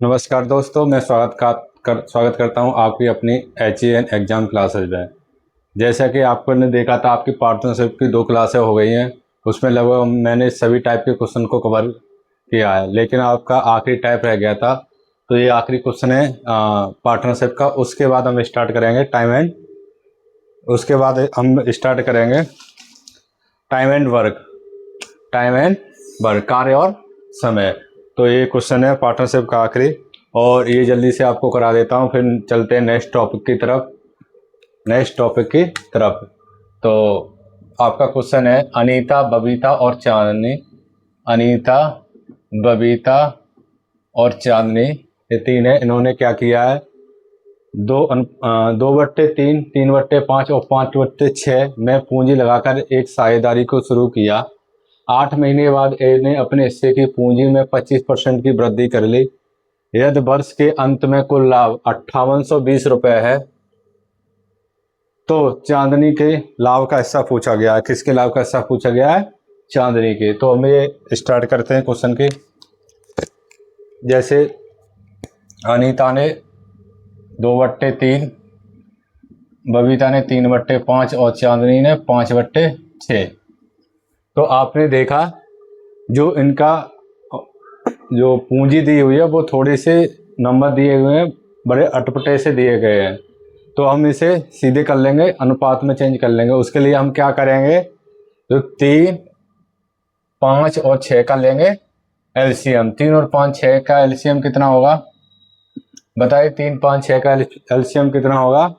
नमस्कार दोस्तों, मैं स्वागत करता हूं आपकी अपनी HEN एग्ज़ाम क्लासेज में। जैसा कि आपको ने देखा था, आपकी पार्टनरशिप की 2 क्लासें हो गई हैं। उसमें लगभग मैंने सभी टाइप के क्वेश्चन को कवर किया है, लेकिन आपका आखिरी टाइप रह गया था। तो ये आखिरी क्वेश्चन है पार्टनरशिप का। उसके बाद हम स्टार्ट करेंगे टाइम एंड वर्क, कार्य और समय। तो ये क्वेश्चन है पार्टनरशिप का आखिरी, और ये जल्दी से आपको करा देता हूँ, फिर चलते हैं नेक्स्ट टॉपिक की तरफ। तो आपका क्वेश्चन है अनीता, बबीता और चांदनी। अनीता, बबीता और चांदनी, ये तीन है। इन्होंने क्या किया है, 2/3, 3/5 और 5/6 में पूंजी लगाकर एक साझेदारी को शुरू किया। 8 महीने बाद इन्हें अपने हिस्से की पूंजी में 25% की वृद्धि कर ली। यदि वर्ष के अंत में कुल लाभ 5820 रुपये है, तो चांदनी के लाभ का हिस्सा पूछा गया है। किसके लाभ का हिस्सा पूछा गया है? चांदनी के। तो हम ये स्टार्ट करते हैं क्वेश्चन के। जैसे अनीता ने 2/3, बबीता ने 3/5 और चांदनी ने 5/6। तो आपने देखा जो इनका जो पूंजी दी हुई है वो थोड़े से नंबर दिए हुए हैं, बड़े अटपटे से दिए गए हैं। तो हम इसे सीधे कर लेंगे, अनुपात में चेंज कर लेंगे। उसके लिए हम क्या करेंगे, जो 3, 5 और 6 का लेंगे एलसीएम। 3 और 5, 6 का एलसीएम कितना होगा बताइए? 3, 5, 6 का एलसीएम कितना होगा?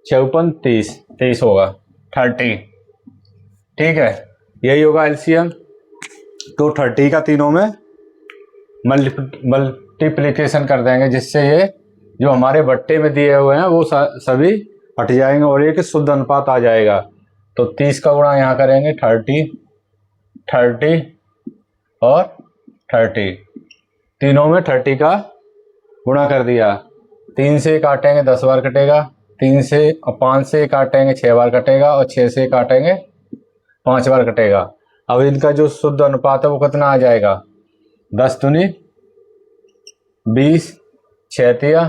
54, 30 होगा, 30। ठीक है, यही होगा एलसीएम। तो 30 का तीनों में मल्टीप्लिकेशन कर देंगे, जिससे ये जो हमारे बट्टे में दिए हुए हैं वो सभी हट जाएंगे और एक शुद्ध अनुपात आ जाएगा। तो 30 का गुणा यहाँ करेंगे 30 और 30, तीनों में 30 का गुणा कर दिया। 3 से काटेंगे 10 बार कटेगा, 5 से काटेंगे 6 बार कटेगा, और 6 से काटेंगे 5 बार कटेगा। अब इनका जो शुद्ध अनुपात है वो कितना आ जाएगा? 10 दूनी 20, 6 तिया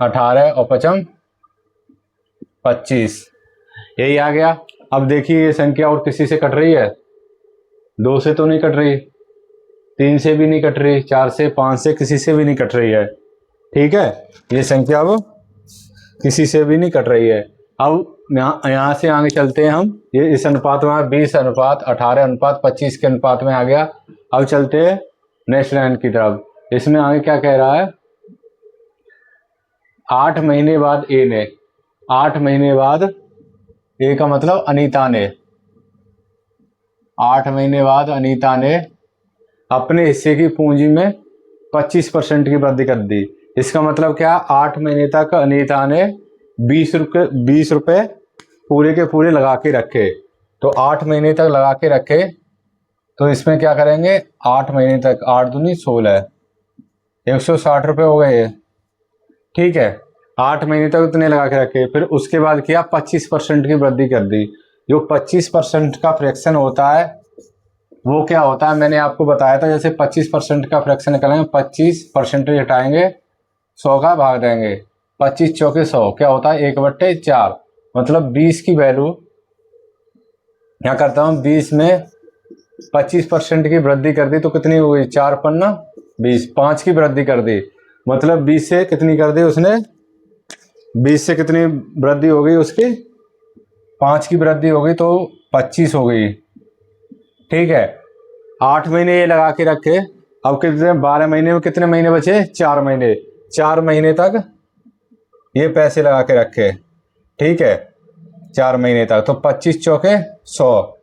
18 और 5 25, यही आ गया। अब देखिए ये संख्या और किसी से कट रही है? 2 से तो नहीं कट रही, 3 से भी नहीं कट रही, 4 से, 5 से, किसी से भी नहीं कट रही है। ठीक है, ये संख्या अब किसी से भी नहीं कट रही है। अब यहाँ से आगे चलते हैं हम। ये इस अनुपात में 20:18:25 के अनुपात में आ गया। अब चलते हैं नेक्स्ट लाइन की तरफ। इसमें आगे क्या कह रहा है? 8 महीने बाद ए ने, 8 महीने बाद, ए का मतलब अनीता ने, 8 महीने बाद अनीता ने अपने हिस्से की पूंजी में 25% की वृद्धि कर दी। इसका मतलब क्या? 8 महीने तक अनीता ने 20 रुपये पूरे के पूरे लगा के रखे। तो 8 महीने तक लगा के रखे, तो इसमें क्या करेंगे? 8 महीने तक, 8 दूनी 16, 160 रुपये हो गए। ठीक है, 8 महीने तक उतने लगा के रखे। फिर उसके बाद किया 25% की वृद्धि कर दी। जो 25% का फ्रैक्शन होता है वो क्या होता है, मैंने आपको बताया था। जैसे 25% का फ्रैक्शन निकालेंगे, 25% हटाएंगे, 100 का भाग देंगे, 25 चौके 100, क्या होता है? 1/4। मतलब 20 की वैल्यू क्या करता हूँ, 20 में 25% की वृद्धि कर दी तो कितनी हुई? 4 पन्ना 20, 5 की वृद्धि कर दी, मतलब 20 से कितनी कर दी उसने? 20 से कितनी वृद्धि हो गई उसकी? 5 की वृद्धि हो गई, तो 25 हो गई। ठीक है, 8 महीने ये लगा के रखे। अब कितने? 12 महीने में कितने महीने बचे? 4 महीने। 4 महीने तक ये पैसे लगा के रखे। ठीक है, 4 महीने तक। तो 25 चौके 100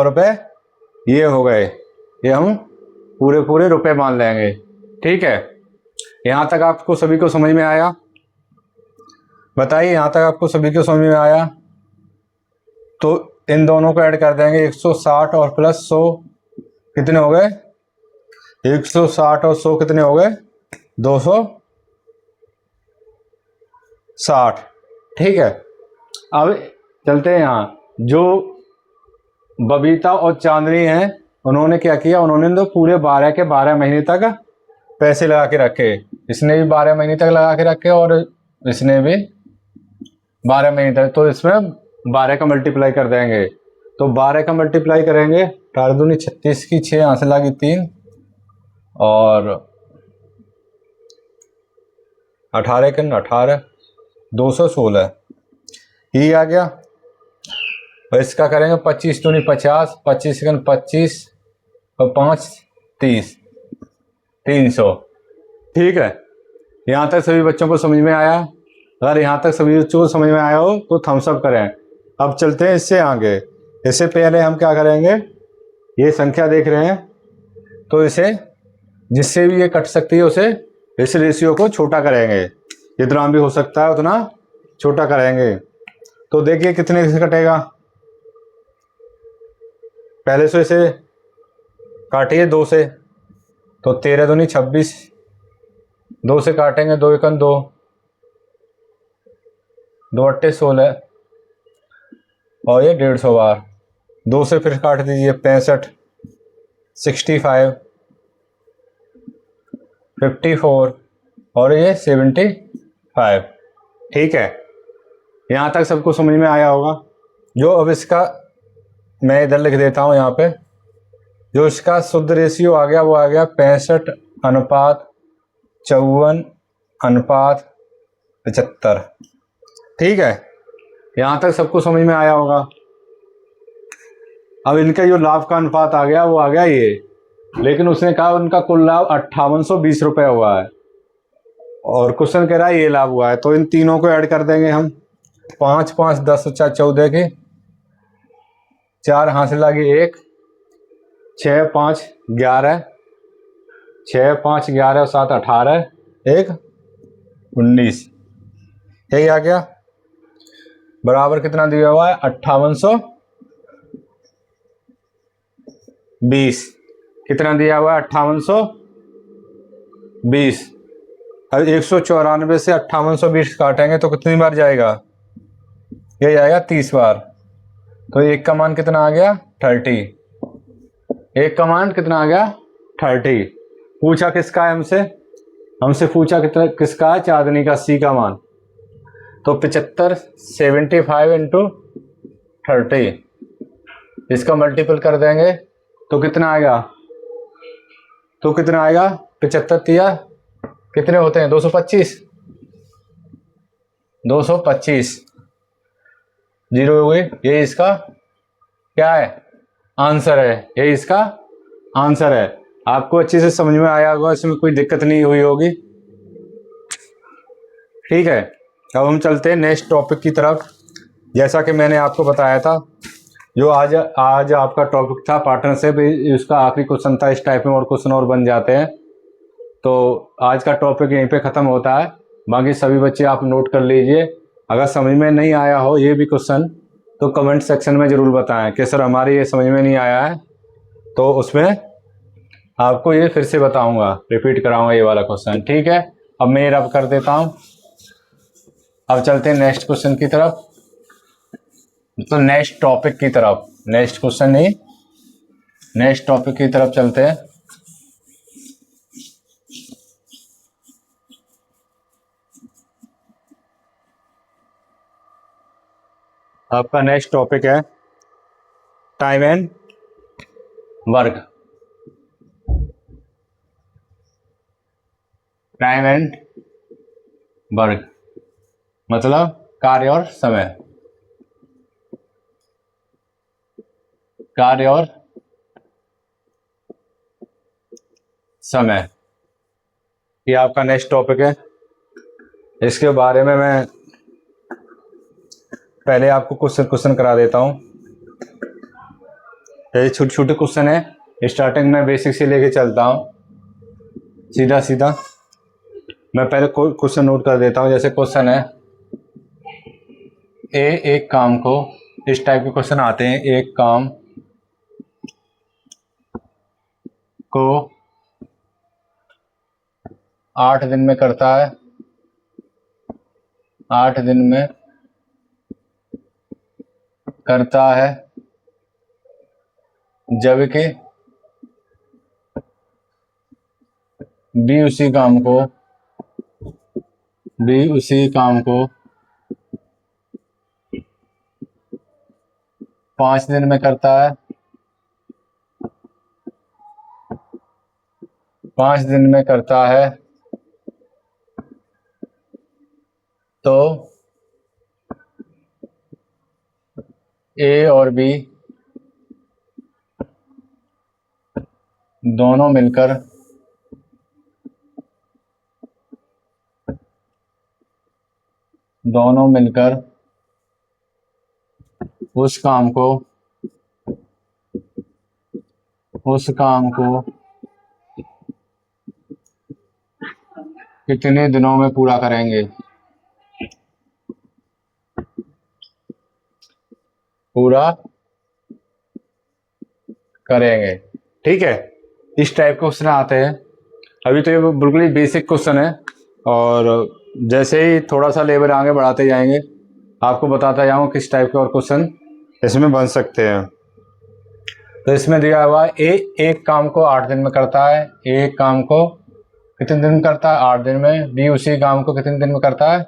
रुपये ये हो गए। ये हम पूरे रुपए मान लेंगे। ठीक है, यहाँ तक आपको सभी को समझ में आया? बताइए, यहाँ तक आपको सभी को समझ में आया? तो इन दोनों को ऐड कर देंगे, 160 और प्लस 100 कितने हो गए? 160 और 100 कितने हो गए? 260। ठीक है, अब चलते हैं यहाँ। जो बबीता और चांदनी हैं, उन्होंने क्या किया? उन्होंने तो पूरे 12 के 12 महीने तक पैसे लगा के रखे, इसने भी 12 महीने तक लगा के रखे और इसने भी 12 महीने तक, तो इसमें 12 का मल्टीप्लाई कर देंगे। तो 12 का मल्टीप्लाई करेंगे, 18 दूनी 36 की 6 यहाँ से लगी 3 और 18 के 18 216 ये आ गया। और इसका करेंगे 25 दूनी 50, 25 के 25 और 5 30 300। ठीक है, यहाँ तक सभी बच्चों को समझ में आया? अगर यहाँ तक सभी बच्चों को समझ में आया हो तो थम्स अप करें। अब चलते हैं इससे आगे। इससे पहले हम क्या करेंगे, ये संख्या देख रहे हैं तो इसे जिससे भी ये कट सकती है उसे इस रेशियो को छोटा करेंगे, जितना भी हो सकता है उतना छोटा करेंगे। तो देखिए कितने से कटेगा, पहले से इसे काटिए 2 से, तो 13 दूनी 26, 2 से काटेंगे 2 एकन 2, 2 अट्टे 16 और ये 150 बार, 2 से फिर काट दीजिए 65, 65, 54 और ये 75। ठीक है, यहाँ तक सबको समझ में आया होगा। जो अब इसका मैं इधर लिख देता हूँ, यहाँ पे जो इसका शुद्ध रेशियो आ गया वो आ गया 65:54:75। ठीक है, यहाँ तक सबको समझ में आया होगा। अब इनका जो लाभ का अनुपात आ गया वो आ गया ये, लेकिन उसने कहा उनका कुल लाभ 5820 रुपये हुआ है और क्वेश्चन कह रहा है ये लाभ हुआ है। तो इन तीनों को ऐड कर देंगे हम, 5 5 10 4 14 के 4 यहाँ से लगी 1, 6 5 11, 6 5 11 और 7 18, 1 19, यही आ गया। बराबर कितना दिया हुआ है, 5820। कितना दिया हुआ है, 5820। अब 194 से 5820 काटेंगे तो कितनी बार जाएगा, ये जाएगा 30 बार। तो एक का मान कितना आ गया, 30। एक का मान कितना आ गया, 30। पूछा किसका है हमसे, हमसे पूछा कितना किसका है, चांदनी का सी का मान। तो 75 75 इंटू 30, इसका मल्टीपल कर देंगे तो कितना आएगा, तो कितना आएगा, 75 तिया कितने होते हैं, 225, 225 जीरो हो गई। ये इसका क्या है, आंसर है, ये इसका आंसर है। आपको अच्छे से समझ में आया होगा, इसमें कोई दिक्कत नहीं हुई होगी। ठीक है, अब हम चलते हैं नेक्स्ट टॉपिक की तरफ। जैसा कि मैंने आपको बताया था, जो आज आपका टॉपिक था पार्टनरशिप, इसका आखिरी क्वेश्चन था। इस टाइप में और क्वेश्चन और बन जाते हैं। तो आज का टॉपिक यहीं पे ख़त्म होता है। बाकी सभी बच्चे आप नोट कर लीजिए। अगर समझ में नहीं आया हो ये भी क्वेश्चन तो कमेंट सेक्शन में ज़रूर बताएं कि सर हमारे ये समझ में नहीं आया है, तो उसमें आपको ये फिर से बताऊंगा, रिपीट कराऊंगा ये वाला क्वेश्चन। ठीक है, अब मैं रब कर देता हूँ। अब चलते हैं नेक्स्ट क्वेश्चन की तरफ, तो नेक्स्ट टॉपिक की तरफ, नेक्स्ट क्वेश्चन नहीं, नेक्स्ट टॉपिक की तरफ चलते हैं। आपका नेक्स्ट टॉपिक है time and work. Time and work मतलब कार्य और समय, कार्य और समय, ये आपका नेक्स्ट टॉपिक है। इसके बारे में मैं पहले आपको क्वेश्चन करा देता हूँ। ये छोटे छोटे क्वेश्चन है, स्टार्टिंग में बेसिक से लेके चलता हूँ सीधा सीधा। मैं पहले क्वेश्चन नोट कर देता हूँ। जैसे क्वेश्चन है, एक काम को, इस टाइप के क्वेश्चन आते हैं, एक काम को 8 दिन में करता है, 8 दिन में करता है, जबकि बी उसी काम को 5 दिन में करता है, 5 दिन में करता है, तो ए और बी दोनों मिलकर उस काम को कितने दिनों में पूरा करेंगे, ठीक है। इस टाइप के क्वेश्चन आते हैं। अभी तो ये बिल्कुल ही बेसिक क्वेश्चन है, और जैसे ही थोड़ा सा लेवल आगे बढ़ाते जाएंगे आपको बताता जाऊंगा किस टाइप के और क्वेश्चन इसमें बन सकते हैं। तो इसमें दिया हुआ ए एक काम को 8 दिन में करता है, एक काम को कितने दिन में करता है, 8 दिन में। बी उसी काम को कितने दिन में करता है,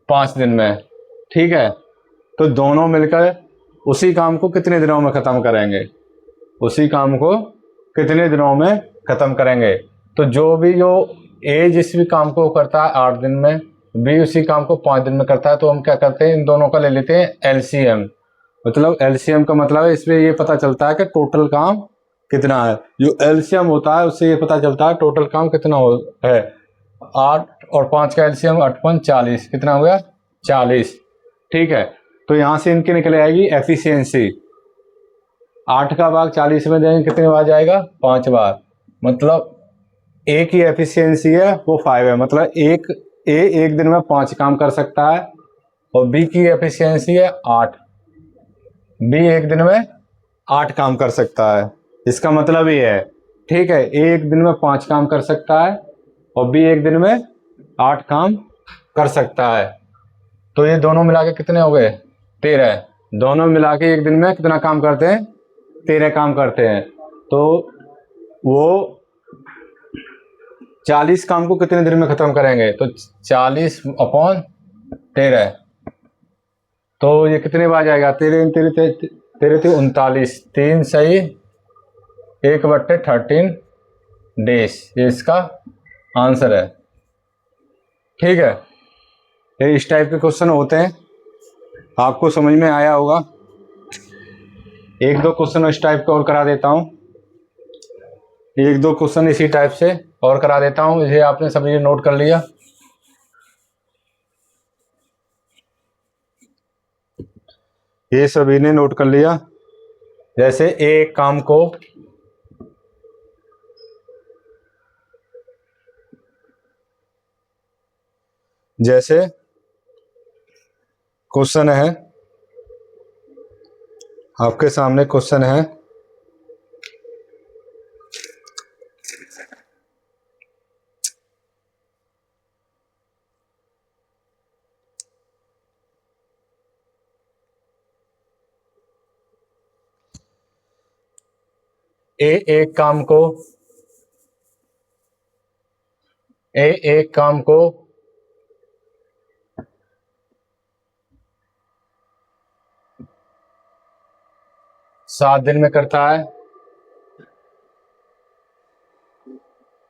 5 दिन में, ठीक है। तो दोनों मिलकर उसी काम को कितने दिनों में ख़त्म करेंगे, तो जो ए जिस भी काम को करता है 8 दिन में, बी उसी काम को 5 दिन में करता है, तो हम क्या करते हैं, इन दोनों का ले लेते हैं एलसीएम। मतलब एलसीएम का मतलब है इसमें ये पता चलता है कि टोटल काम कितना है। जो एलसीएम होता है उससे ये पता चलता है टोटल काम कितना है। 8 और 5 का एलसीएम 8 5 40, कितना हो गया, 40, ठीक है। तो यहाँ से इनकी निकल आएगी एफिशिएंसी। 8 का भाग 40 में देंगे कितने बार जाएगा, 5 बार। मतलब ए की एफिशिएंसी है वो 5 है, मतलब एक दिन में 5 काम कर सकता है, और बी की एफिशिएंसी है 8, बी एक दिन में 8 काम कर सकता है। इसका मतलब ये है, ठीक है, ए एक दिन में 5 काम कर सकता है और बी एक दिन में 8 काम कर सकता है। तो ये दोनों मिला के कितने हो गए, 13। दोनों मिला के एक दिन में कितना काम करते हैं, 13 काम करते हैं। तो वो 40 काम को कितने दिन में खत्म करेंगे, तो 40/13, तो ये कितने बार जाएगा, 13 39, 3 सही 1/13 डेज, ये इसका आंसर है, ठीक है। ये इस टाइप के क्वेश्चन होते हैं, आपको समझ में आया होगा। एक दो क्वेश्चन इस टाइप का और करा देता हूँ, एक दो क्वेश्चन इसी टाइप से और करा देता हूँ। इसे आपने सभी नोट कर लिया, ये सभी ने नोट कर लिया। जैसे एक काम को जैसे क्वेश्चन है, आपके सामने क्वेश्चन है, एक काम को 7 दिन में करता है,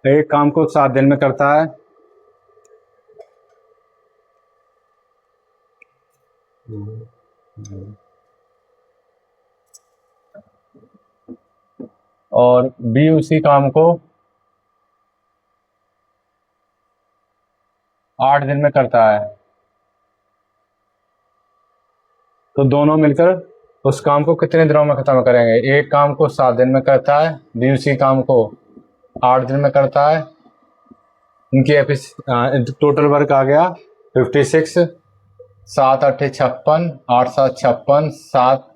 एक काम को 7 दिन में करता है, और बी उसी काम को 8 दिन में करता है। तो दोनों मिलकर उस काम को कितने दिनों में खत्म करेंगे, एक काम को 7 दिन में करता है, बी उसी काम को 8 दिन में करता है। इनकी टोटल वर्क आ गया 56, 7 8 56, 8 7 56, 7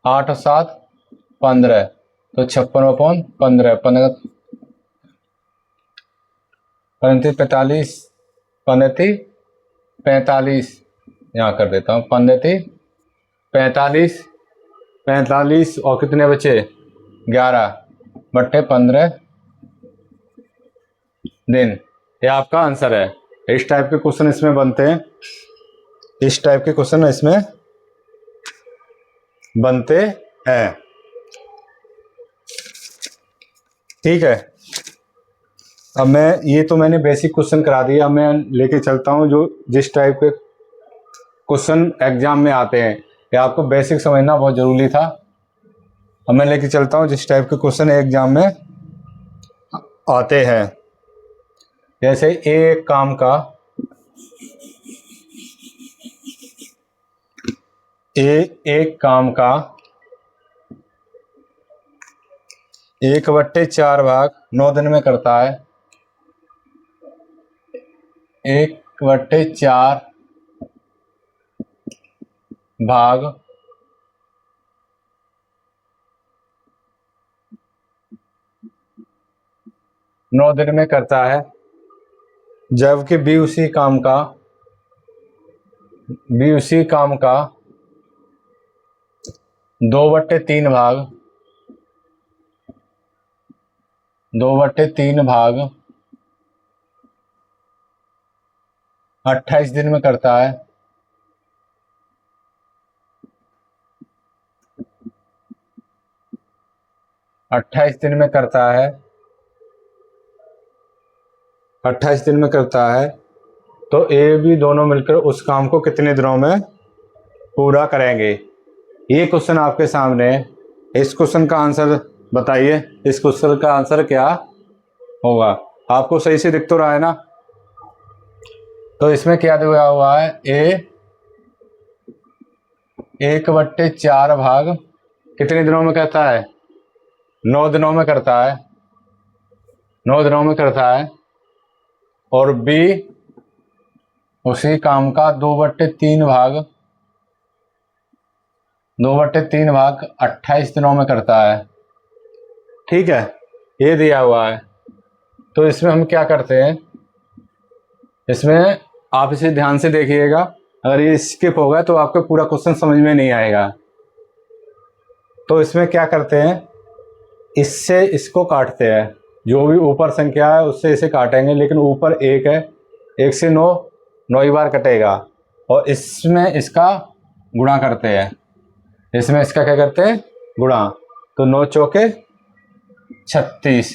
8 और 7 15, तो 56/15, 45 45, यहाँ कर देता हूँ 45 और कितने बचे, 11/15, दिन। ये आपका आंसर है। इस टाइप के क्वेश्चन इसमें बनते हैं, इस टाइप के क्वेश्चन इसमें बनते हैं। ठीक है, अब मैं ये तो मैंने बेसिक क्वेश्चन करा दिया, अब मैं लेके चलता हूँ जो जिस टाइप के क्वेश्चन एग्जाम में आते हैं। ये आपको बेसिक समझना बहुत जरूरी था। अब मैं लेके चलता हूँ जिस टाइप के क्वेश्चन एग्जाम में आते हैं। जैसे एक काम का एक काम का 1/4 भाग 9 दिन में करता है। 1/4 भाग 9 दिन में करता है, जबकि बी उसी काम का 2/3 भाग 28 दिन में करता है। 28 दिन में करता है, 28 दिन में करता है, तो ए बी दोनों मिलकर उस काम को कितने दिनों में पूरा करेंगे। ये क्वेश्चन आपके सामने है। इस क्वेश्चन का आंसर बताइए, इस क्वेश्चन का आंसर क्या होगा। आपको सही से दिख तो रहा है ना। तो इसमें क्या दिया हुआ है, ए 1/4 भाग कितने दिनों में करता है, 9 दिनों में करता है, 9 दिनों में करता है। और बी उसी काम का 2/3 भाग 28 दिनों में करता है। ठीक है, ये दिया हुआ है। तो इसमें हम क्या करते हैं, इसमें आप इसे ध्यान से देखिएगा। अगर ये स्किप होगा तो आपको पूरा क्वेश्चन समझ में नहीं आएगा। तो इसमें क्या करते हैं, इससे इसको काटते हैं। जो भी ऊपर संख्या है उससे इसे काटेंगे, लेकिन ऊपर 1 है, 1 से 9 ही बार कटेगा। और इसमें इसका गुणा करते हैं, इसमें इसका क्या करते हैं, गुणा। तो 9 चौके 36।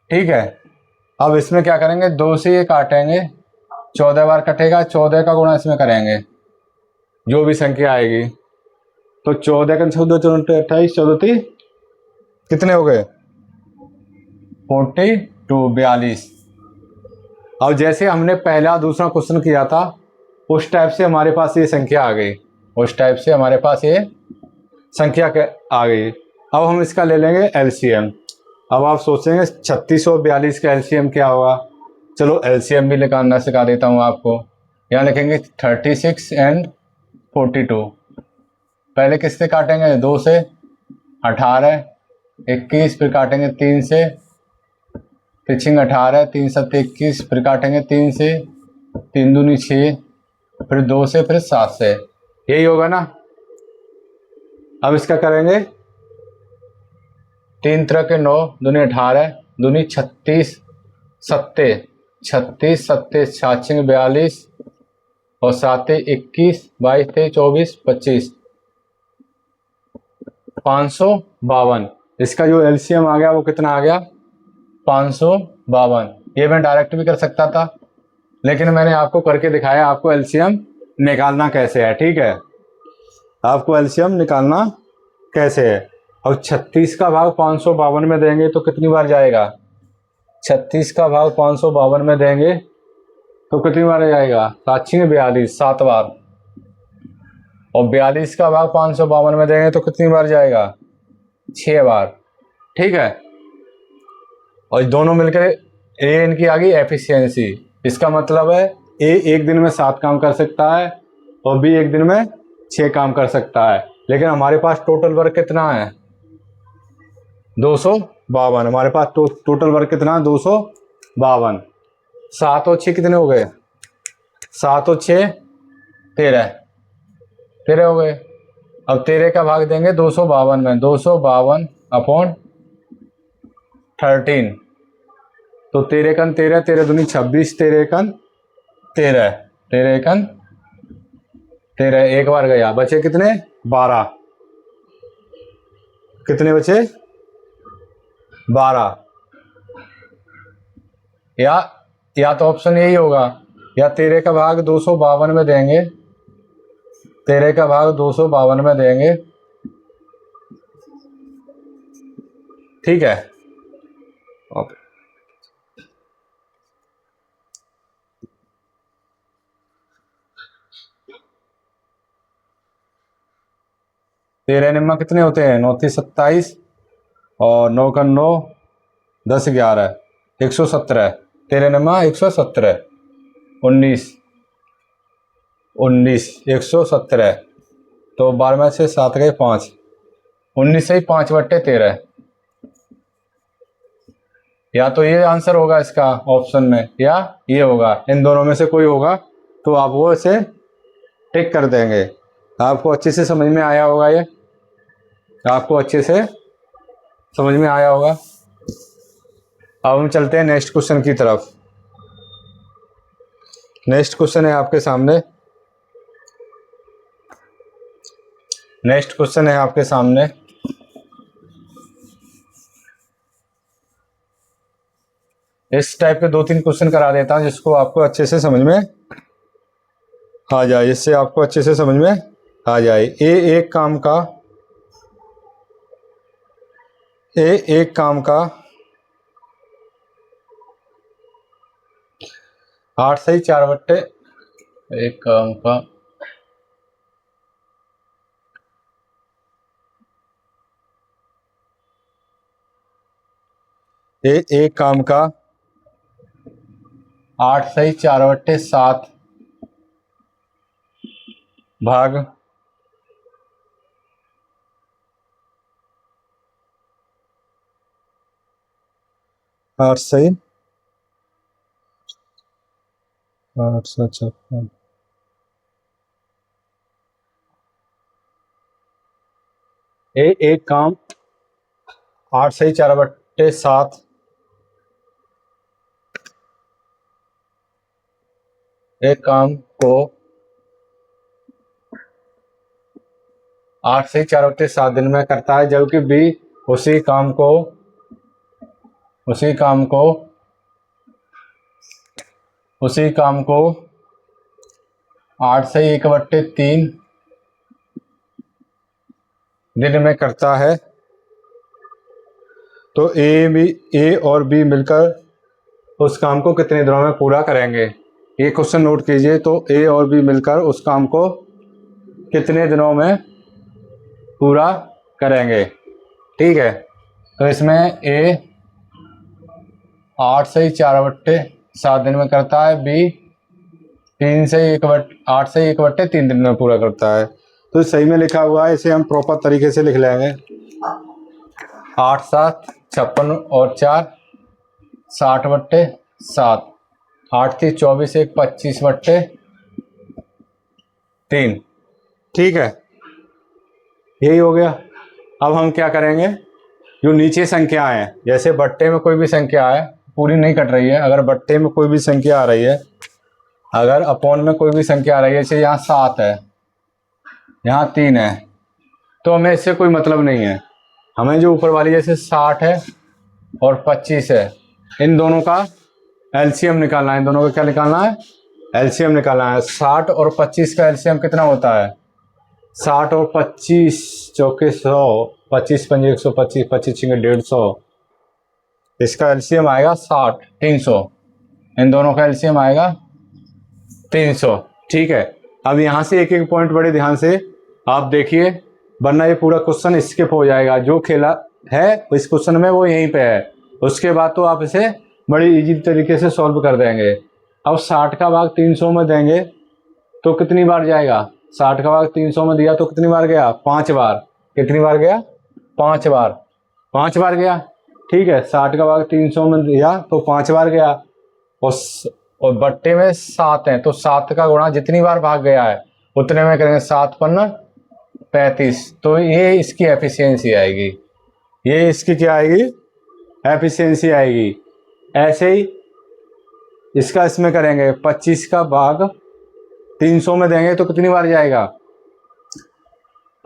ठीक है, अब इसमें क्या करेंगे, 2 से ये काटेंगे, 14 बार कटेगा, 14 का गुणा इसमें करेंगे जो भी संख्या आएगी। तो 14 का 14 14 28 14 कितने हो गए, 42 42। अब जैसे हमने पहला दूसरा क्वेश्चन किया था उस टाइप से हमारे पास ये संख्या आ गई, उस टाइप से हमारे पास ये संख्या आ गई। अब हम इसका ले लेंगे एलसीएम। अब आप सोचेंगे 36 और 42 का एलसीएम क्या होगा। चलो एलसीएम भी निकालना सिखा देता हूँ आपको। यहाँ लिखेंगे 36 एंड 42। पहले किससे काटेंगे, 2 से, 18 21, फिर काटेंगे 3 से, फिर 18 3 7 21, फिर काटेंगे 3 से, 3 दूनी 6, फिर 2 से, फिर 7 से। यही होगा ना। अब इसका करेंगे 3 तरह के 9 दूनी 18 दूनी 36 सत्ते 36 सत्ते 66 42 और 7 21 22 24 25 552। इसका जो एलसीएम आ गया वो कितना आ गया, 552। ये मैं डायरेक्ट भी कर सकता था, लेकिन मैंने आपको करके दिखाया आपको एलसीएम निकालना कैसे है। ठीक है, आपको एलसीएम निकालना कैसे है। और 36 का भाग 552 में देंगे तो कितनी बार जाएगा, 36 का भाग 552 में देंगे तो कितनी बार जाएगा, 7 42 7 बार। और 42 का भाग 552 में देंगे तो कितनी बार जाएगा, 6 बार। ठीक है, और दोनों मिलकर ए इनकी आ गई एफिशिएंसी। इसका मतलब है ए एक दिन में 7 काम कर सकता है और बी एक दिन में 6 काम कर सकता है। लेकिन हमारे पास टोटल वर्क कितना है, 252। हमारे पास टोटल वर्क कितना है, 252। 7 और 6 कितने हो गए, 7 और 6 13 हो गए। अब 13 का भाग देंगे 252 में, 252/13। तो 13 एकन 13, 13 दूनी 26, 13 एकन 13, 13 एकन 13, एक बार गया, बचे कितने 12, कितने बचे 12। या तो ऑप्शन यही होगा, या 13 का भाग 252 में देंगे, 13 का भाग 252 में देंगे, ठीक है। ओके, 13 निम्मा कितने होते हैं, 9 3 27 और 9 का 9 10 11 117, 13 निम्मा 117, 19 19 117, तो 12 में से 7 गए 5, 19 से ही 5/13, या तो ये आंसर होगा इसका ऑप्शन में, या ये होगा, इन दोनों में से कोई होगा, तो आप वो इसे टिक कर देंगे। आपको अच्छे से समझ में आया होगा, ये आपको अच्छे से समझ में आया होगा। अब हम चलते हैं नेक्स्ट क्वेश्चन की तरफ। नेक्स्ट क्वेश्चन है आपके सामने, नेक्स्ट क्वेश्चन है आपके सामने, इस टाइप के 2-3 क्वेश्चन करा देता हूं जिसको आपको अच्छे से समझ में आ जाए, जिससे आपको अच्छे से समझ में आ जाए। एक काम का 8 सही 4/, एक काम का एक काम का 8 सही 4/7 भाग 8 सही 856, एक काम 8 सही 4/7 एक काम को 8 से 4/7 दिन में करता है, जबकि बी उसी काम को 8 से 1/3 दिन में करता है। तो ए और बी मिलकर उस काम को कितने दिनों में पूरा करेंगे, ये क्वेश्चन नोट कीजिए। तो ए और बी मिलकर उस काम को कितने दिनों में पूरा करेंगे, ठीक है। तो इसमें ए 8 से 4/7 दिन में करता है, बी 8 से 1/3 दिन में पूरा करता है। तो सही में लिखा हुआ है, इसे हम प्रॉपर तरीके से लिख लेंगे। 8 7 56 और 4 60/7, 8 3 24 1 25/3, ठीक है, यही हो गया। अब हम क्या करेंगे, जो नीचे संख्या है, जैसे बट्टे में कोई भी संख्या है पूरी नहीं कट रही है, अगर बट्टे में कोई भी संख्या आ रही है, अगर अपॉन में कोई भी संख्या आ रही है, जैसे यहाँ 7 है, यहाँ 3 है, तो हमें इससे कोई मतलब नहीं है। हमें जो ऊपर वाली जैसे 60 है और 25 है, इन दोनों का एलसीएम निकालना है। इन दोनों का क्या निकालना है, एलसीएम निकालना है। 60 और 25 का एलसीएम कितना होता है, 60 और 25 चौके 100, 25 पंजे 125, 25 छिंगे 150, इसका एलसीएम आएगा 60, 300। इन दोनों का एलसीएम आएगा 300, ठीक है। अब यहाँ से एक एक पॉइंट बड़े ध्यान से आप देखिए, वरना ये पूरा क्वेश्चन स्किप हो जाएगा। जो खेला है इस क्वेश्चन में वो यहीं पे है, उसके बाद तो आप इसे बड़ी इजी तरीके से सॉल्व कर देंगे। अब 60 का भाग 300 में देंगे तो कितनी बार जाएगा, 60 का भाग 300 में दिया तो कितनी बार गया, 5 बार। कितनी बार गया, 5 बार, 5 बार गया, ठीक है। 60 का भाग 300 में दिया तो 5 बार गया, और बट्टे में 7 है, तो 7 का गुणा जितनी बार भाग गया है उतने में करेंगे, 7 पन्ना 35। तो ये इसकी एफिशिएंसी आएगी, ये इसकी क्या आएगी, एफिशिएंसी आएगी। ऐसे ही इसका इसमें करेंगे, 25 का भाग 300 में देंगे तो कितनी बार जाएगा,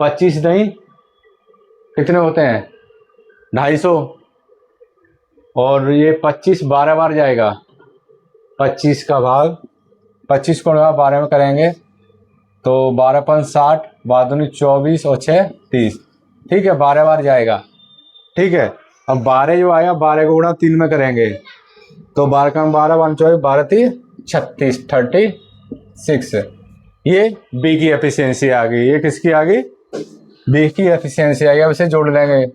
25 नहीं कितने होते हैं 250, और ये 25 12 बार जाएगा, 25 का भाग 25 को 12 में करेंगे तो 12 5 60, 12 24 और 6 30, ठीक है 12 बार जाएगा। ठीक है, अब 12 जो आया 12 को गुणा 3 में करेंगे तो 12 का 12 1 24 12 3 36 36। ये बी की एफिशिएंसी आ गई। ये किसकी आ गई, बी की एफिशिएंसी आ गई। अब इसे जोड़ लेंगे,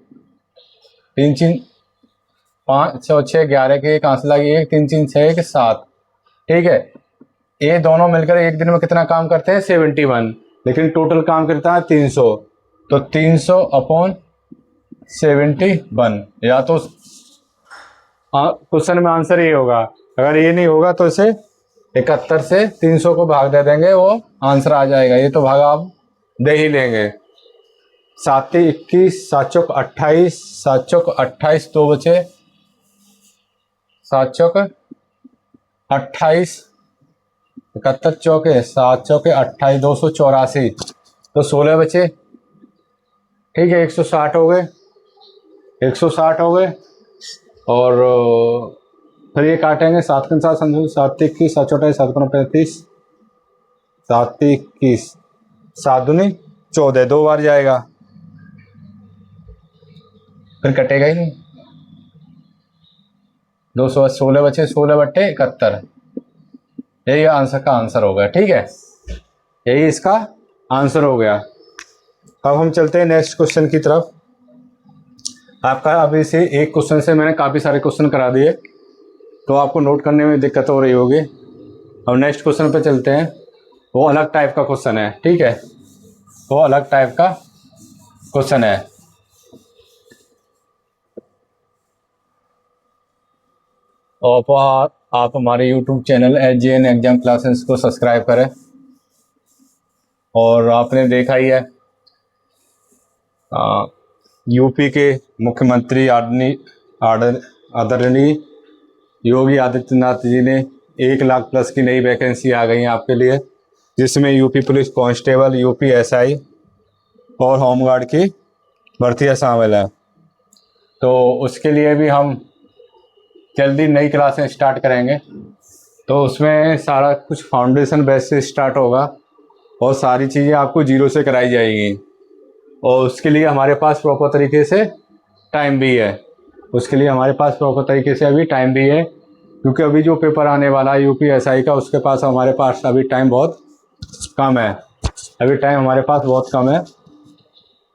3 3 5 6 6 11 की एक आंसर लगी, 1 3 3 6 1 7। ठीक है, ये दोनों मिलकर एक दिन में कितना काम करते हैं 71, लेकिन टोटल काम करता है 300, तो 300 अपॉन 71, या तो क्वेश्चन में आंसर ये होगा। अगर ये नहीं होगा तो इसे 71 से 300 को भाग दे देंगे, वो आंसर आ जाएगा। ये तो भाग आप दे ही लेंगे। 7 21 7 चौक 28, 7 चौक 28 दो बचे, 7 चौक 28, 71 चौके 7 चौके 28 284, तो 16 बचे। ठीक है, 160 हो गए, 160 हो गए। और फिर ये काटेंगे 7 के साथ समझो, 7 21 7 चौटाई 7 को 35, 7 21 7 दूनी 14, 2 बार जाएगा, फिर कटेगा ही नहीं। 216 बचे, 16 बट्टे 71, यही आंसर का आंसर हो गया। ठीक है, यही इसका आंसर हो गया। अब हम चलते हैं नेक्स्ट क्वेश्चन की तरफ। आपका अभी से एक क्वेश्चन से मैंने काफ़ी सारे क्वेश्चन करा दिए, तो आपको नोट करने में दिक्कत हो रही होगी। अब नेक्स्ट क्वेश्चन पे चलते हैं, वो अलग टाइप का क्वेश्चन है। ठीक है, वो अलग टाइप का क्वेश्चन है। और आप हमारे YouTube channel SJN exam classes को सब्सक्राइब करें। और आपने देखा ही है, यूपी के मुख्यमंत्री आदरणीय योगी आदित्यनाथ जी ने 1 लाख प्लस की नई वैकेंसी आ गई है आपके लिए, जिसमें UP police constable, UP SI और होमगार्ड की भर्तियाँ शामिल हैं। तो उसके लिए भी हम जल्दी नई क्लासें स्टार्ट करेंगे, तो उसमें सारा कुछ फाउंडेशन बेस से स्टार्ट होगा और सारी चीज़ें आपको जीरो से कराई जाएंगी। और उसके लिए हमारे पास प्रॉपर तरीके से टाइम भी है, उसके लिए हमारे पास प्रॉपर तरीके से अभी टाइम भी है, क्योंकि अभी जो पेपर आने वाला है यूपी SI का, उसके पास हमारे पास अभी टाइम बहुत कम है। अभी टाइम हमारे पास बहुत कम है,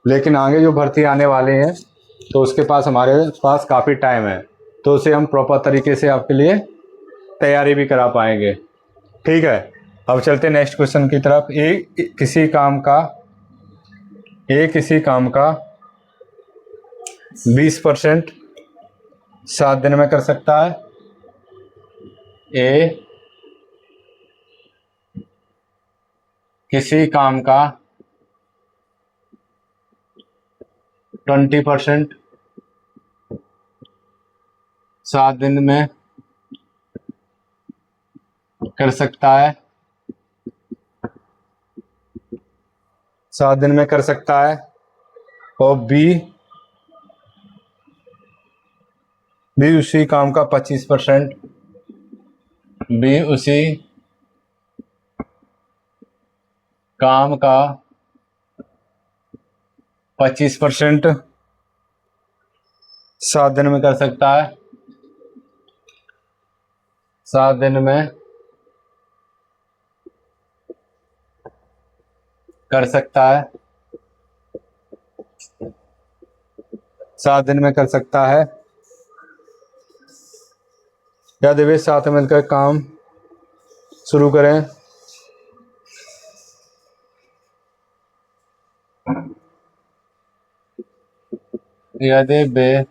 लेकिन आगे जो भर्ती आने वाले हैं तो उसके पास हमारे पास काफ़ी टाइम है, तो उसे हम प्रॉपर तरीके से आपके लिए तैयारी भी करा पाएंगे। ठीक है, अब चलते हैं नेक्स्ट क्वेश्चन की तरफ। किसी काम का 20% 7 दिन में कर सकता है। किसी काम का 20% 7 दिन में कर सकता है, 7 दिन में कर सकता है। और बी उसी काम का 25%, बी उसी काम का 25% 7 दिन में कर सकता है, 7 दिन में कर सकता है, 7 दिन में कर सकता है। या देवे साथ मिलकर काम शुरू करें। यदि वे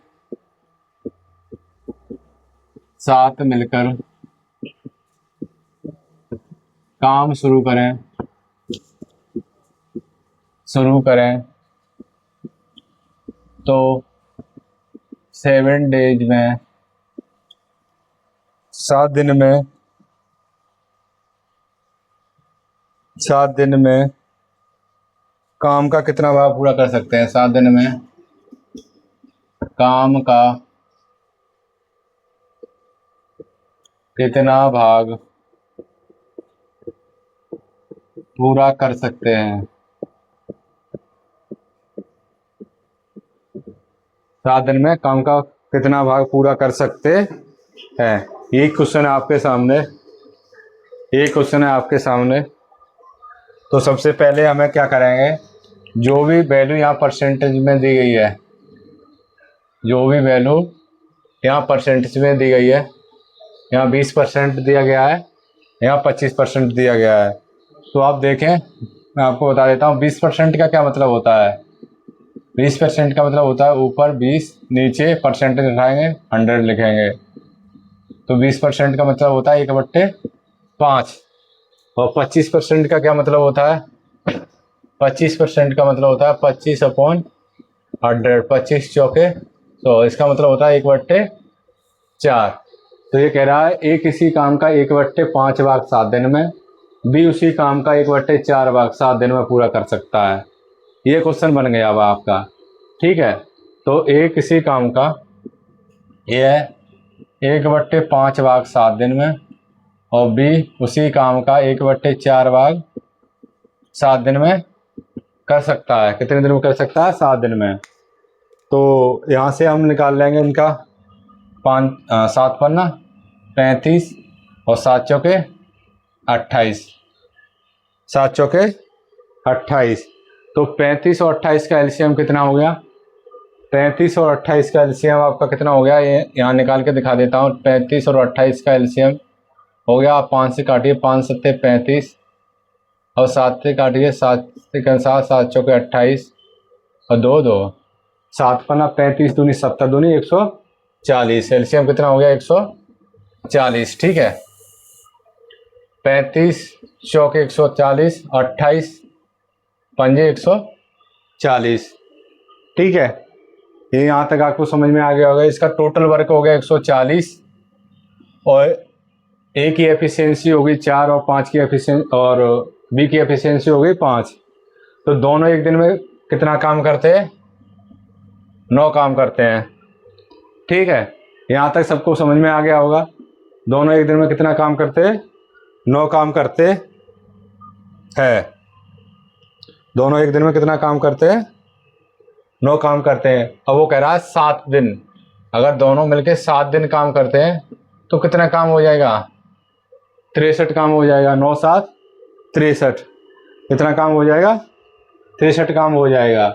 साथ मिलकर काम शुरू करें तो 7 डेज में 7 दिन में काम का कितना भाग पूरा कर सकते हैं? 7 दिन में काम का कितना भाग पूरा कर सकते हैं? 7 दिन में काम का कितना भाग पूरा कर सकते हैं? ये क्वेश्चन है आपके सामने, ये क्वेश्चन है आपके सामने। तो सबसे पहले हमें क्या करेंगे, जो भी वैल्यू यहाँ परसेंटेज में दी गई है, जो भी वैल्यू यहाँ परसेंटेज में दी गई है, यहाँ 20% दिया गया है, यहाँ 25% दिया गया है। तो आप देखें, मैं आपको बता देता हूँ 20% का क्या मतलब होता है। 20% का मतलब होता है ऊपर 20, नीचे परसेंटेज उठाएंगे 100 लिखेंगे। तो 20% का मतलब होता है 1/5। और 25% का क्या मतलब होता है? 25% का मतलब होता है 25/100, 25 चौके 100। इसका मतलब होता है 1/4। तो ये कह रहा है ए किसी काम का 1/5 भाग 7 दिन में, बी उसी काम का 1/4 भाग 7 दिन में पूरा कर सकता है। ये क्वेश्चन बन गया अब आपका, ठीक है। तो ए किसी काम का, ये है 1/5 भाग 7 दिन में, और बी उसी काम का 1/4 भाग 7 दिन में कर सकता है। कितने दिन में कर सकता है? 7 दिन में। तो यहाँ से हम निकाल लेंगे इनका 7 पन्ना 35 और 7 चौके 28, 7 चौके 28। तो 35 और 28 का एलसीएम कितना हो गया? 35 और 28 का एलसीएम आपका कितना हो गया? ये यहाँ निकाल के दिखा देता हूँ। 35 और 28 का एलसीएम हो गया, 5 से काटिए, 5 सत्ते 35 और 7 से काटिए, 7 से 7, 7 चौके 28 और 2 2, 7 पन्ना 35 दूनी 70 दूनी 140। एलसीएम कितना हो गया? 140, ठीक है। 35 चौके 140, 28 पंजे 140, ठीक है। ये यहाँ तक आपको समझ में आ गया होगा। इसका टोटल वर्क हो गया 140, और ए की एफिशिएंसी होगी 4 और 5 की एफिशिएंसी, और बी की एफिशिएंसी हो गई 5। तो दोनों एक दिन में कितना काम करते हैं? 9 काम करते हैं, ठीक है। यहाँ तक सबको समझ में आ गया होगा। दोनों एक दिन में कितना काम करते हैं? 9 काम करते हैं। दोनों एक दिन में कितना काम करते हैं? 9 काम करते हैं। अब वो कह रहा है 7 दिन, अगर दोनों मिलके 7 दिन काम करते हैं तो कितना काम हो जाएगा? 63 काम हो जाएगा। 9 7 63, कितना काम हो जाएगा? 63 काम हो जाएगा।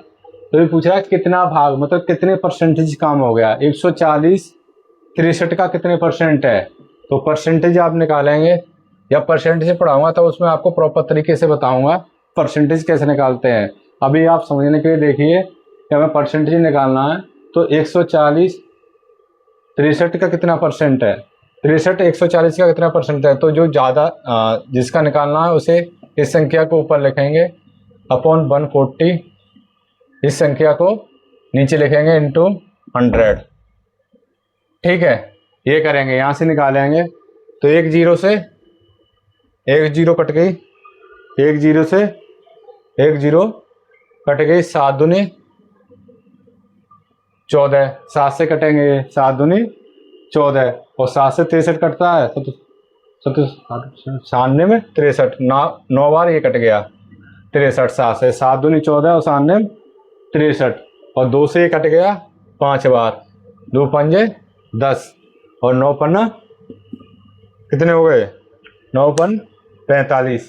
तो ये पूछ रहा है कितना भाग, मतलब कितने परसेंटेज काम हो गया। 140 63 का कितने परसेंट है? तो परसेंटेज आप निकालेंगे, या परसेंटेज पढ़ाऊंगा तो उसमें आपको प्रॉपर तरीके से बताऊंगा परसेंटेज कैसे निकालते हैं। अभी आप समझने के लिए देखिए कि हमें परसेंटेज निकालना है। तो 140 63 का कितना परसेंट है? 63 140 का कितना परसेंट है? तो जो ज़्यादा जिसका निकालना है उसे इस संख्या को ऊपर लिखेंगे अपॉन 140, इस संख्या को नीचे लिखेंगे इंटू 100, ठीक है। ये करेंगे, यहाँ से निकालेंगे। तो एक जीरो से एक जीरो कट गई, एक जीरो से एक जीरो कट गई, 7 दूनी 14, 7 से कटेंगे 7 दूनी 14, और 7 से 63 कटता है तो 97 में 63, 9 बार ये कट गया 63। 7 से 7 दूनी 14 और 97 63, और 2 से ये कट गया 5 बार, 2 पंजे 10 और 9 पन्ना कितने हो गए? 9 पन 45,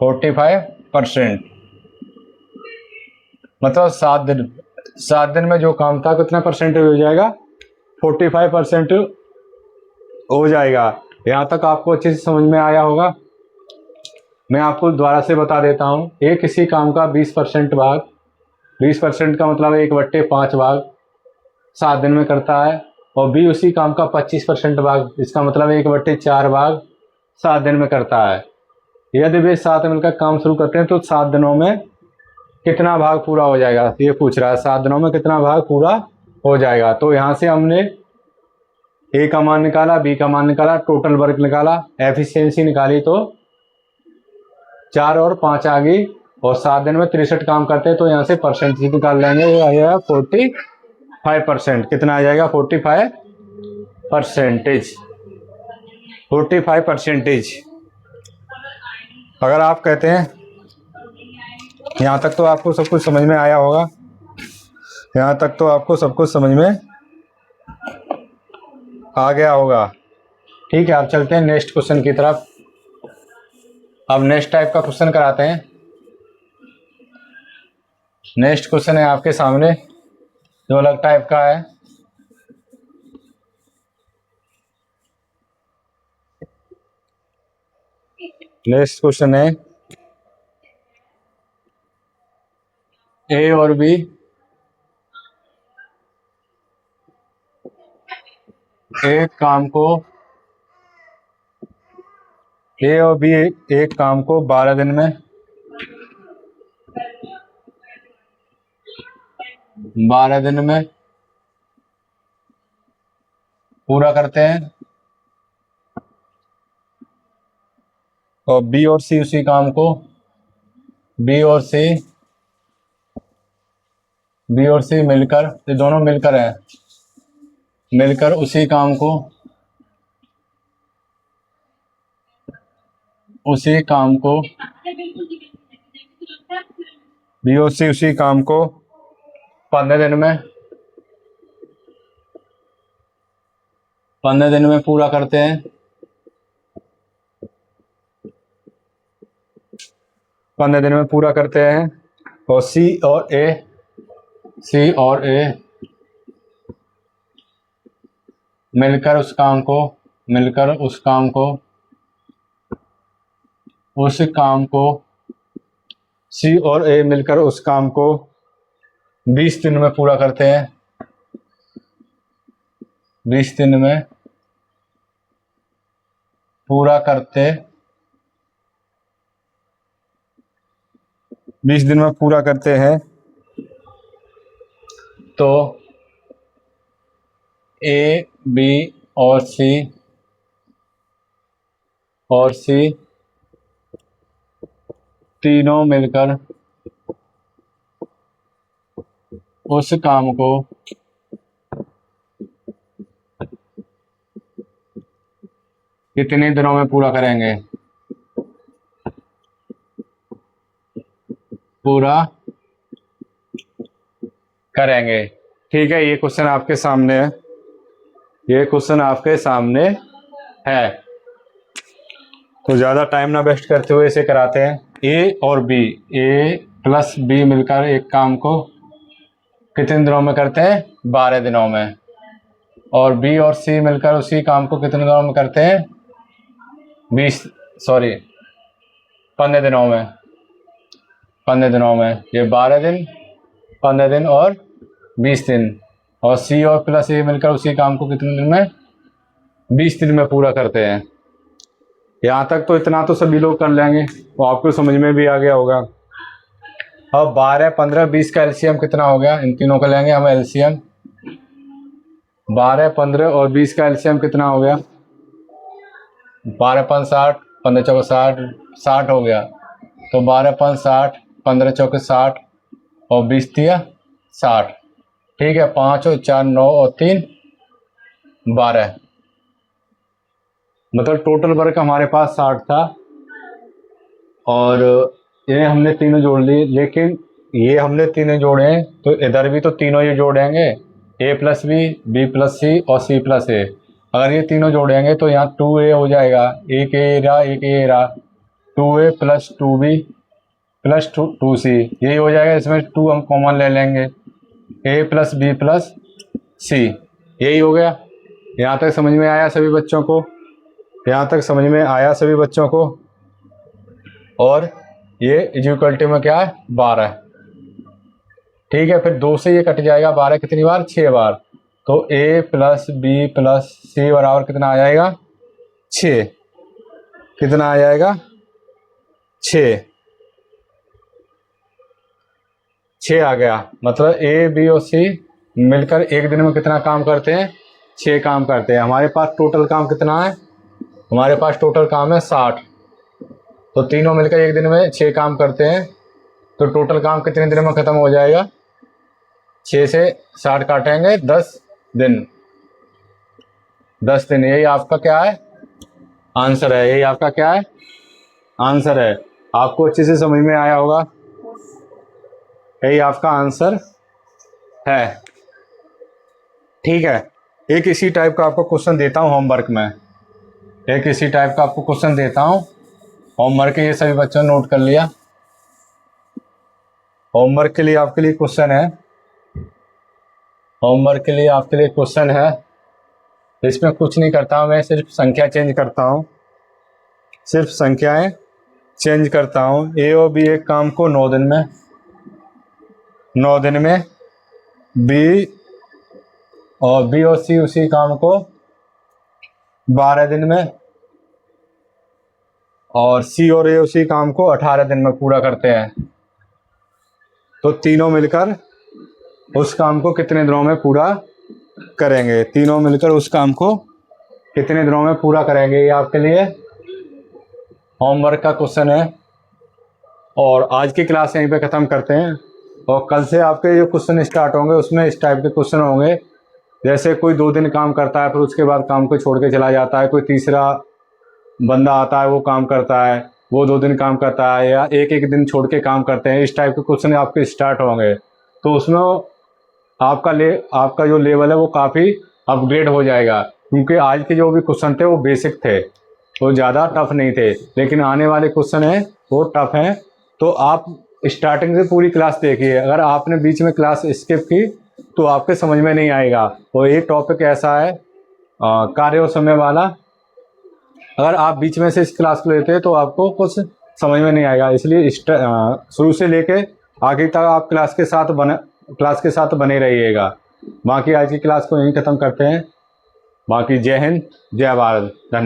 45%। मतलब 7 दिन में जो काम था कितना परसेंटेज हो जाएगा? 45% हो जाएगा। यहाँ तक आपको अच्छे से समझ में आया होगा। मैं आपको दोबारा से बता देता हूँ। ए किसी काम का 20% भाग, 20% का मतलब 1/5 भाग 7 दिन में करता है, और बी उसी काम का 25% भाग, इसका मतलब 1/4 भाग 7 दिन में करता है। यदि वे 7 मिलकर काम शुरू करते हैं तो 7 दिनों में कितना भाग पूरा हो जाएगा? ये पूछ रहा है 7 दिनों में कितना भाग पूरा हो जाएगा। तो यहाँ से हमने ए का मान निकाला, बी का मान निकाला, टोटल वर्क निकाला, एफिशिएंसी निकाली तो 4 और 5 आ गई, और 7 दिन में 63 काम करते हैं तो यहाँ से परसेंटेज निकाल लेंगे, ये आ जाएगा 45%। कितना आ जाएगा? 45%। 45%। अगर आप कहते हैं यहाँ तक तो आपको सब कुछ समझ में आया होगा, यहाँ तक तो आपको सब कुछ समझ में आ गया होगा। ठीक है, अब चलते हैं नेक्स्ट क्वेश्चन की तरफ। अब नेक्स्ट टाइप का क्वेश्चन कराते हैं। नेक्स्ट क्वेश्चन है आपके सामने जो अलग टाइप का है। नेक्स्ट क्वेश्चन है ए और बी एक काम को ए और बी एक काम को 12 दिन में 12 दिन में पूरा करते हैं, और बी और सी उसी काम को बी और सी मिलकर, ये दोनों मिलकर है, मिलकर उसी काम को बी और सी उसी काम को 15 दिन में पूरा करते हैं, 15 दिन में पूरा करते हैं, और सी और ए मिलकर उस काम सी और ए मिलकर उस काम को 20 दिन में पूरा करते हैं, 20 दिन में पूरा करते 20 दिन में पूरा करते हैं, तो ए बी और सी तीनों मिलकर उस काम को कितने दिनों में पूरा करेंगे? पूरा करेंगे। ठीक है, ये क्वेश्चन आपके सामने है, ये क्वेश्चन आपके सामने है, तो ज़्यादा टाइम ना वेस्ट करते हुए इसे कराते हैं। ए और बी, ए प्लस बी मिलकर एक काम को कितने दिनों में करते हैं? 12 दिनों में। और बी और सी मिलकर उसी काम को कितने दिनों में करते हैं? 15 दिनों में। 15 दिनों में, ये 12 दिन, 15 दिन और 20 दिन। और सी और प्लस ए मिलकर उसी काम को कितने दिन में? 20 दिन में पूरा करते हैं। यहाँ तक तो इतना तो सभी लोग कर लेंगे, वो आपको समझ में भी आ गया होगा। अब 12, 15, 20 का एलसीएम कितना हो गया? इन तीनों का लेंगे हम एलसीएम। 12, 15 और 20 का एलसीएम कितना हो गया? 12 5 60, 15 चौके 60, 60 हो गया। तो 12 5 60, 15 चौके 60 और 20 दिया 60। ठीक है, 5 और 4 9 और 3 12, मतलब टोटल वर्क हमारे पास 60 था, और ये हमने तीनों जोड़ लिए। लेकिन ये हमने तीनों जोड़े हैं तो इधर भी तो तीनों ये जोड़ेंगे, ए प्लस बी प्लस सी और सी प्लस ए। अगर ये तीनों जोड़ेंगे तो यहाँ 2a हो जाएगा, एक ए रहा 2a plus 2b plus 2c, यही हो जाएगा। इसमें 2 हम कॉमन ले लेंगे, a प्लस बी प्लस सी, यही हो गया। यहाँ तक समझ में आया सभी बच्चों को? यहाँ तक समझ में आया सभी बच्चों को? और ये इक्वलिटी में क्या है? 12। ठीक है, फिर 2 से ये कट जाएगा, 12 कितनी बार? 6 बार। तो a प्लस बी प्लस सी बराबर कितना आ जाएगा? 6। कितना आ जाएगा? 6 आ गया। मतलब a बी और सी मिलकर एक दिन में कितना काम करते हैं? 6 काम करते हैं। हमारे पास टोटल काम कितना है? हमारे पास टोटल काम है 60। तो तीनों मिलकर एक दिन में 6 काम करते हैं, तो टोटल काम कितने दिन में ख़त्म हो जाएगा? 6 से 60 काटेंगे 10 दिन। 10 दिन, यही आपका क्या है? आंसर है। यही आपका क्या है? आंसर है। आपको अच्छे से समझ में आया होगा। यही आपका आंसर है। ठीक है, एक इसी टाइप का आपको क्वेश्चन देता हूँ होमवर्क में। एक इसी टाइप का आपको क्वेश्चन देता हूँ होमवर्क। ये सभी बच्चों ने नोट कर लिया? होमवर्क के लिए आपके लिए क्वेश्चन है। होमवर्क के लिए आपके लिए क्वेश्चन है। इसमें कुछ नहीं करता हूँ मैं, सिर्फ संख्या चेंज करता हूँ। सिर्फ संख्याएं चेंज करता हूँ। ए और बी एक काम को 9 दिन में, 9 दिन में, बी और सी उसी काम को 12 दिन में, और सी और ए उसी काम को 18 दिन में पूरा करते हैं। तो तीनों मिलकर उस काम को कितने दिनों में पूरा करेंगे? तीनों मिलकर उस काम को कितने दिनों में पूरा करेंगे? ये आपके लिए होमवर्क का क्वेश्चन है। और आज की क्लास यहीं पे ख़त्म करते हैं, और कल से आपके जो क्वेश्चन स्टार्ट होंगे उसमें इस टाइप के क्वेश्चन होंगे। जैसे कोई 2 दिन काम करता है, फिर उसके बाद काम को छोड़ के चला जाता है। कोई तीसरा बंदा आता है, वो काम करता है, वो 2 दिन काम करता है, या एक दिन छोड़ के काम करते हैं। इस टाइप के क्वेश्चन आपके स्टार्ट होंगे। तो उसमें आपका जो लेवल है वो काफ़ी अपग्रेड हो जाएगा, क्योंकि आज के जो भी क्वेश्चन थे वो बेसिक थे, वो ज़्यादा टफ नहीं थे। लेकिन आने वाले क्वेश्चन हैं वो टफ हैं। तो आप स्टार्टिंग से पूरी क्लास देखिए। अगर आपने बीच में क्लास स्किप की तो आपके समझ में नहीं आएगा। और ये टॉपिक ऐसा है कार्य और समय वाला, अगर आप बीच में से इस क्लास को लेते हैं तो आपको कुछ समझ में नहीं आएगा। इसलिए शुरू से लेके आगे तक आप क्लास के साथ बने रहिएगा। बाकी आज की क्लास को यहीं ख़त्म करते हैं। बाकी जय हिंद, जय भारत, धन्यवाद।